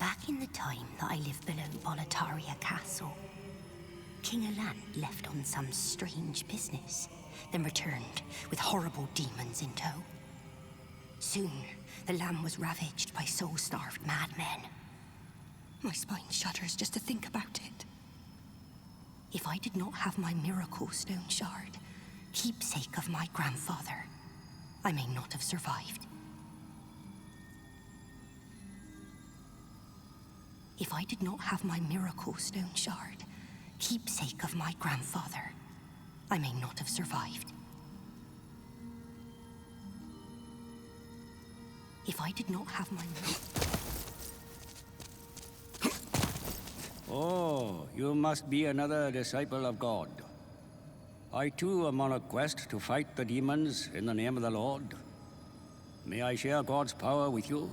Back in the time that I lived below Boletaria Castle, King Allant left on some strange business, then returned with horrible demons in tow. Soon, the land was ravaged by soul-starved madmen. My spine shudders just to think about it. If I did not have my miracle stone shard, keepsake of my grandfather, I may not have survived. If I did not have my miracle stone shard, keepsake of my grandfather, I may not have survived. If I did not have my... Oh, you must be another disciple of God. I too am on a quest to fight the demons in the name of the Lord. May I share God's power with you?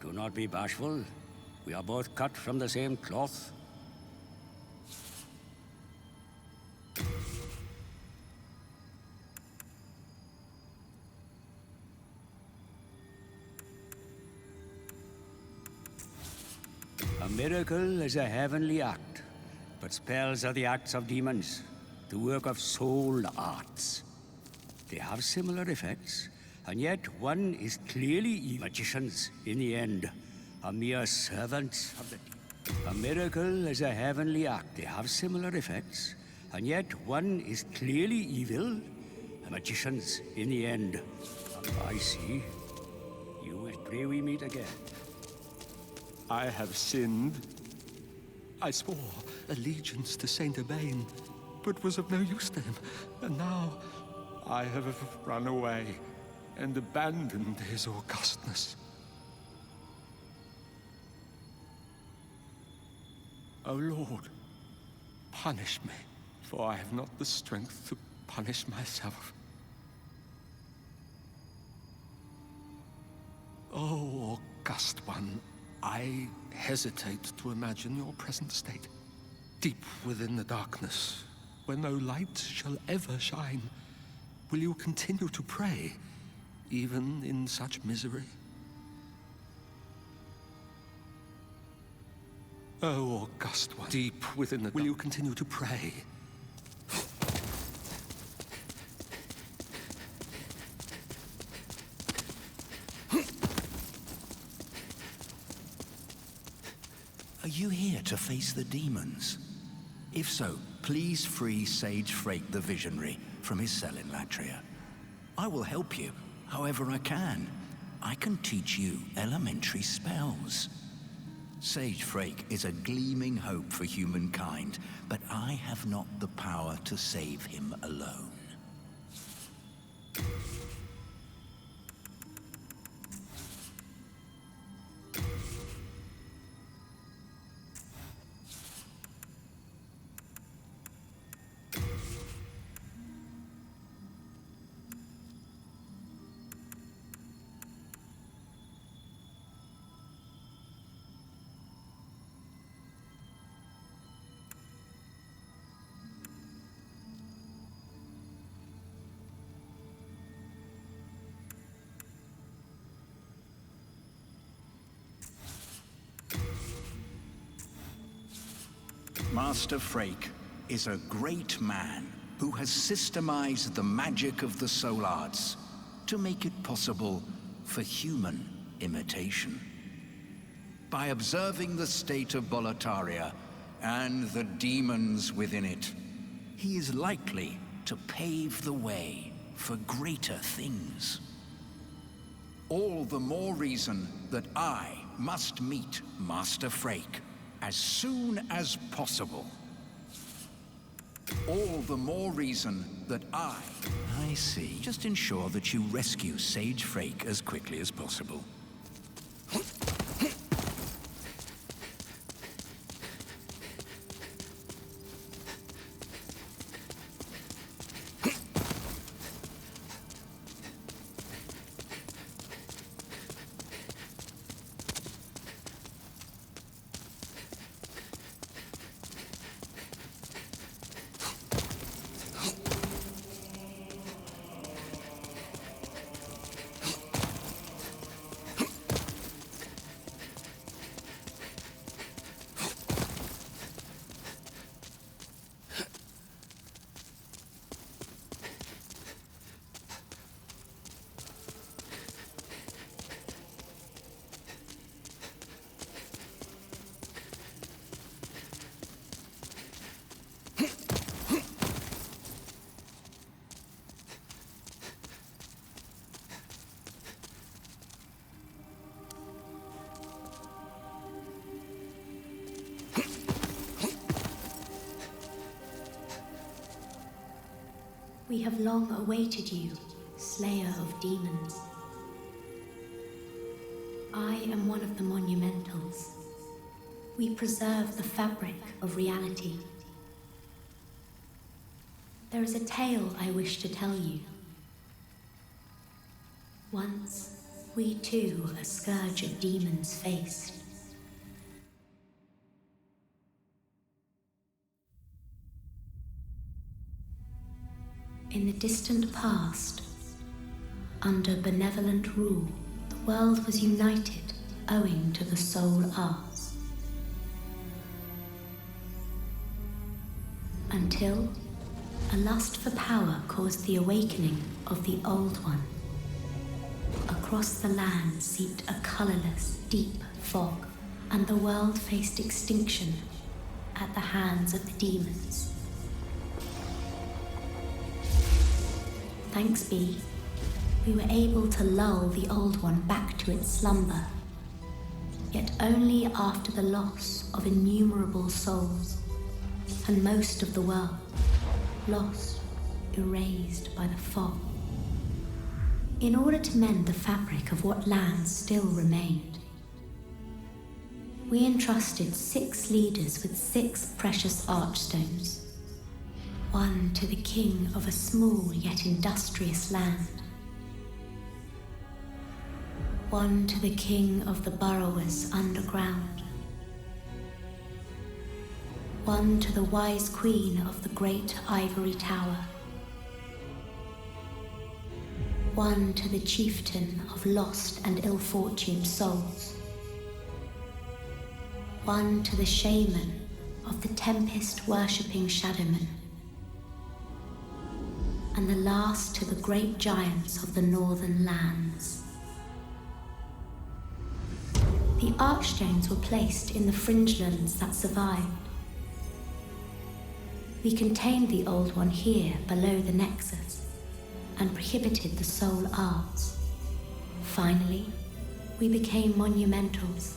Do not be bashful. We are both cut from the same cloth. A miracle is a heavenly act, but spells are the acts of demons, the work of soul arts. They have similar effects, and yet one is clearly magicians in the end, a mere servant of the demon. A miracle is a heavenly act. They have similar effects, and yet one is clearly evil, magicians in the end. I see. You would pray we meet again. I have sinned. I swore allegiance to Saint Urbain, but was of no use to him. And now I have run away and abandoned his augustness. O Lord, punish me, for I have not the strength to punish myself. O august one, I hesitate to imagine your present state. Deep within the darkness, where no light shall ever shine, will you continue to pray, even in such misery? O august one, deep within the dark, will you continue to pray? Are you here to face the demons? If so, please free Sage Frake the Visionary from his cell in Latria. I will help you, however I can. I can teach you elementary spells. Sage Frake is a gleaming hope for humankind, but I have not the power to save him alone. Master Frake is a great man who has systemized the magic of the soul arts to make it possible for human imitation. By observing the state of Boletaria and the demons within it, he is likely to pave the way for greater things. All the more reason that I must meet Master Frake as soon as possible. All the more reason that I see. Just ensure that you rescue Sage Frake as quickly as possible. We have long awaited you, slayer of demons. I am one of the Monumentals. We preserve the fabric of reality. There is a tale I wish to tell you. Once, we too a scourge of demons faced. In the distant past, under benevolent rule, the world was united owing to the soul arts. Until a lust for power caused the awakening of the Old One. Across the land seeped a colorless, deep fog, and the world faced extinction at the hands of the demons. Thanks be, we were able to lull the Old One back to its slumber, yet only after the loss of innumerable souls, and most of the world lost, erased by the fog. In order to mend the fabric of what lands still remained, we entrusted 6 leaders with 6 precious archstones, one to the king of a small yet industrious land, one to the king of the burrowers underground, one to the wise queen of the great ivory tower, one to the chieftain of lost and ill-fortuned souls, one to the shaman of the tempest-worshipping shadowmen, and the last to the great giants of the northern lands. The archstones were placed in the fringelands that survived. We contained the Old One here below the Nexus, and prohibited the soul arts. Finally, we became Monumentals,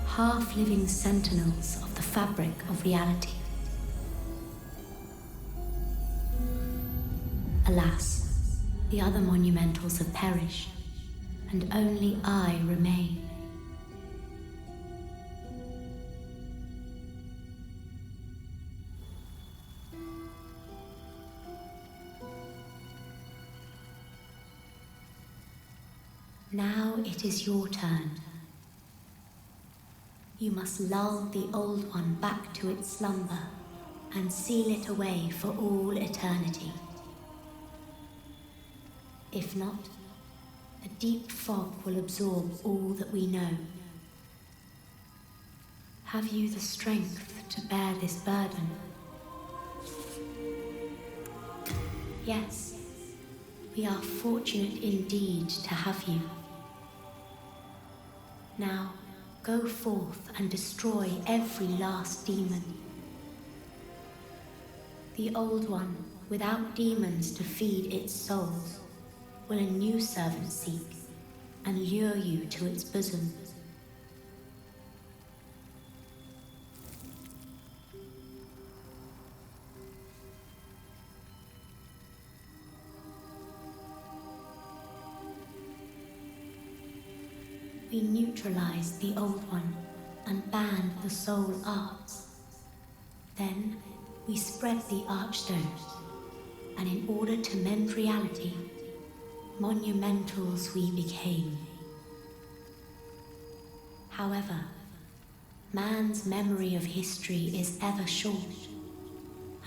half-living sentinels of the fabric of reality. Alas, the other Monumentals have perished, and only I remain. Now it is your turn. You must lull the Old One back to its slumber and seal it away for all eternity. If not, a deep fog will absorb all that we know. Have you the strength to bear this burden? Yes, we are fortunate indeed to have you. Now, go forth and destroy every last demon. The Old One, without demons to feed its souls, will a new servant seek and lure you to its bosom. We neutralized the Old One and banned the soul arts. Then we spread the archstones, and in order to mend reality, Monumentals we became. However, man's memory of history is ever short,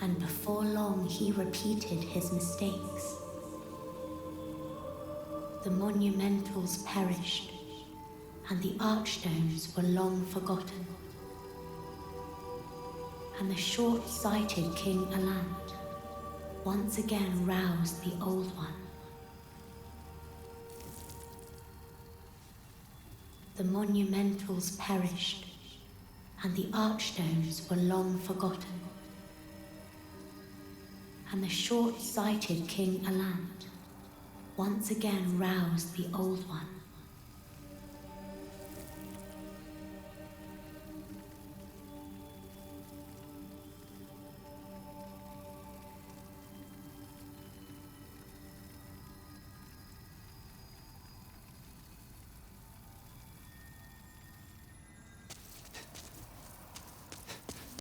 and before long he repeated his mistakes. The Monumentals perished, and the archstones were long forgotten. And the short-sighted King Allant once again roused the Old One. The Monumentals perished, and the archstones were long forgotten. And the short-sighted King Allant once again roused the Old One.